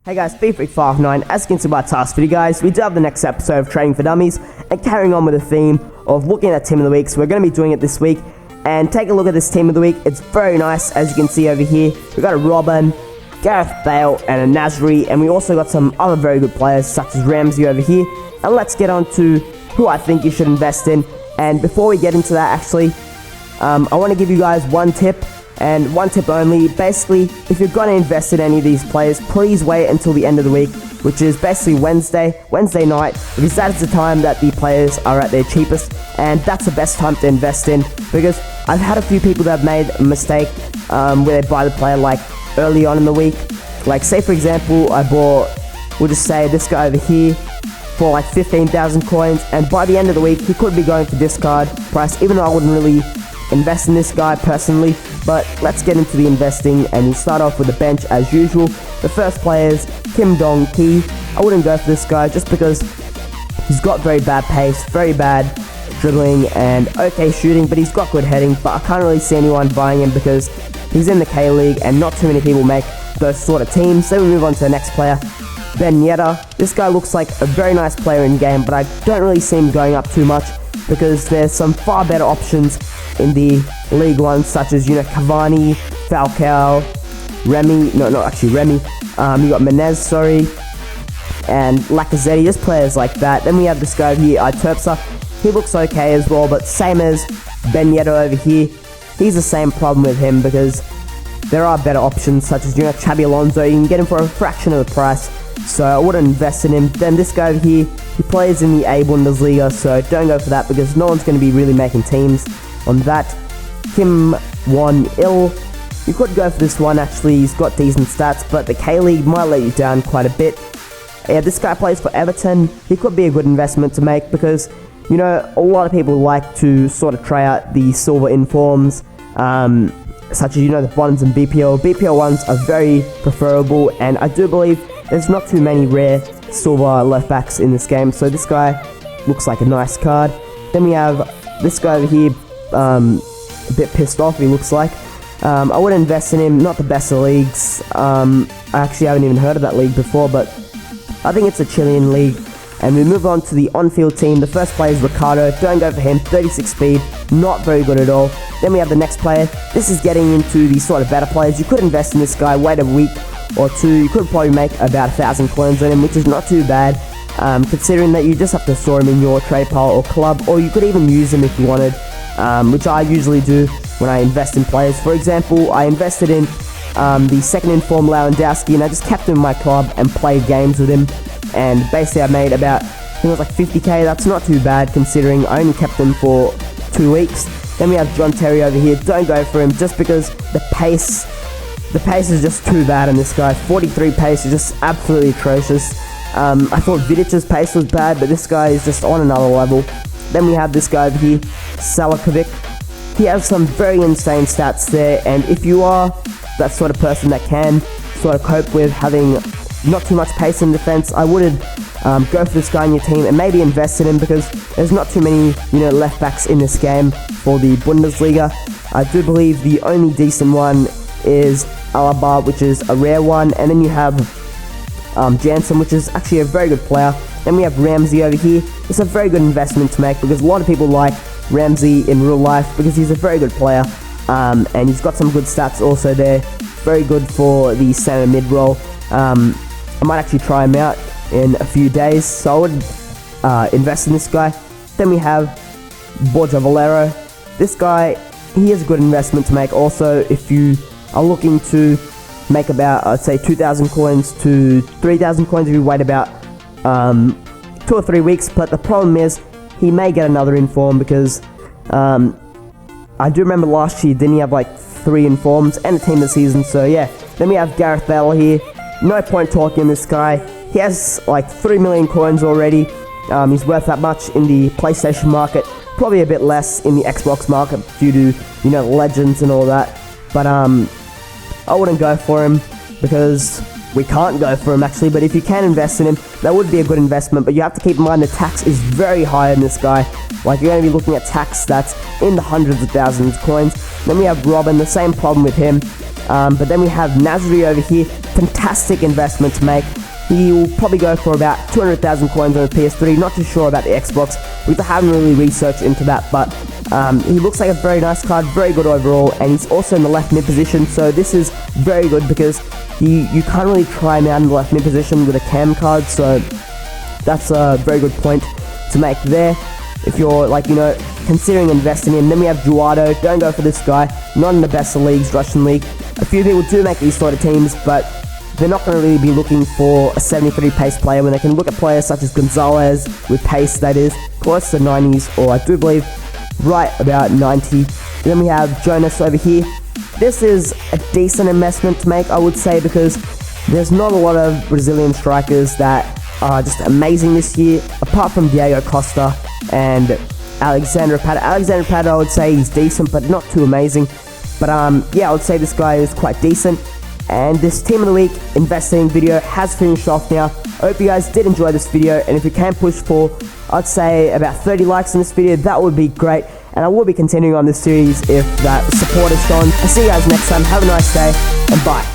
Hey guys, Ep.12 as you can see by task video guys, we do have the next episode of Trading for Dummies, and carrying on with the theme of looking at Team of the Week, so we're going to be doing it this week, and take a look at this Team of the Week. It's very nice, as you can see over here. We've got a Robben, Bale, and a Nasri, and we also got some other very good players, such as Ramsey over here, and let's get on to who I think you should invest in. And before we get into that, actually, I want to give you guys one tip, and one tip only. Basically, if you're going to invest in any of these players, please wait until the end of the week, which is basically Wednesday night, because that is the time that the players are at their cheapest, and that's the best time to invest in, because I've had a few people that have made a mistake where they buy the player like early on in the week. Like, say for example, I bought, we'll just say this guy over here for like 15,000 coins, and by the end of the week he could be going for discard price, even though I wouldn't really invest in this guy personally. But let's get into the investing, and we'll start off with the bench as usual. The first player is Kim Dong-ki. I wouldn't go for this guy just because he's got very bad pace, very bad dribbling, and okay shooting, but he's got good heading. But I can't really see anyone buying him because he's in the K-League and not too many people make those sort of teams. Then we move on to the next player, Ben Yedder. This guy looks like a very nice player in game, but I don't really see him going up too much because there's some far better options in the League One, such as, Cavani, Falcao, Remy, you got Menez, and Lacazette, just players like that. Then we have this guy here, Terpsa. He looks okay as well, but same as Ben Yedder over here, he's the same problem with him because there are better options, such as, Xabi Alonso. You can get him for a fraction of the price, so I wouldn't invest in him. Then this guy over here, he plays in the A Bundesliga, so don't go for that because no one's going to be really making teams on that. Kim Won-il, you could go for this one. Actually, he's got decent stats, but the K-League might let you down quite a bit. Yeah, this guy plays for Everton. He could be a good investment to make because, a lot of people like to sort of try out the silver informs, such as, the bottoms and BPL. BPL ones are very preferable, and I do believe there's not too many rare silver left backs in this game, so this guy looks like a nice card. Then we have this guy over here, a bit pissed off, he looks like. I would invest in him, not the best of leagues. I actually haven't even heard of that league before, but I think it's a Chilean league. And we move on to the on-field team. The first player is Ricardo. Don't go for him, 36 speed, not very good at all. Then we have the next player. This is getting into the sort of better players. You could invest in this guy, wait a week or two. You could probably make about 1,000 coins on him, which is not too bad, considering that you just have to store him in your trade pile or club, or you could even use him if you wanted, which I usually do when I invest in players. For example, I invested in the second inform Lewandowski, and I just kept him in my club and played games with him, and basically I made about, I think it was like 50k. That's not too bad considering I only kept him for 2 weeks. Then we have John Terry over here. Don't go for him just because the pace is just too bad on this guy. 43 pace is just absolutely atrocious. I thought Vidic's pace was bad, but this guy is just on another level. Then we have this guy over here, Salakovic. He has some very insane stats there, and if you are that sort of person that can sort of cope with having not too much pace in defense, I would go for this guy in your team and maybe invest in him because there's not too many, left backs in this game for the Bundesliga. I do believe the only decent one is Alaba, which is a rare one, and then you have Jansen, which is actually a very good player. Then we have Ramsey over here. It's a very good investment to make because a lot of people like Ramsey in real life because he's a very good player, and he's got some good stats also there. Very good for the center mid role. I might actually try him out in a few days, so I would invest in this guy. Then we have Borja Valero. This guy, he is a good investment to make also if you are looking to make about, I'd say, 2,000 coins to 3,000 coins if you wait about 2 or 3 weeks. But the problem is he may get another inform because I do remember last year, didn't he have like 3 informs and a team of the season? So yeah. Then we have Gareth Bale here. No point talking this guy. He has like 3 million coins already. He's worth that much in the PlayStation market, probably a bit less in the Xbox market due to, legends and all that. But I wouldn't go for him because we can't go for him actually, but if you can invest in him, that would be a good investment. But you have to keep in mind the tax is very high in this guy. Like, you're going to be looking at tax that's in the hundreds of thousands of coins. Then we have Robben, the same problem with him. But then we have Nasri over here, fantastic investment to make. He will probably go for about 200,000 coins on the PS3, not too sure about the Xbox, because I haven't really researched into that, but he looks like a very nice card, very good overall, and he's also in the left mid position, so this is very good because you can't really try him out in the left mid position with a cam card, so that's a very good point to make there. If you're, like, considering investing in. Then we have Eduardo. Don't go for this guy. Not in the best of leagues, Russian league. A few people do make these sort of teams, but they're not going to really be looking for a 73 pace player when they can look at players such as Gonzalez with pace that is close to 90s, or I do believe right about 90. Then we have Jonas over here. This is a decent investment to make, I would say, because there's not a lot of Brazilian strikers that are just amazing this year, apart from Diego Costa and Alexandre Pato. Alexandre Pato, I would say he's decent, but not too amazing. But yeah, I would say this guy is quite decent. And this Team of the Week investing video has finished off now. I hope you guys did enjoy this video, and if you can push for, I'd say about 30 likes in this video, that would be great. And I will be continuing on this series if that support is shown. I'll see you guys next time. Have a nice day, and bye.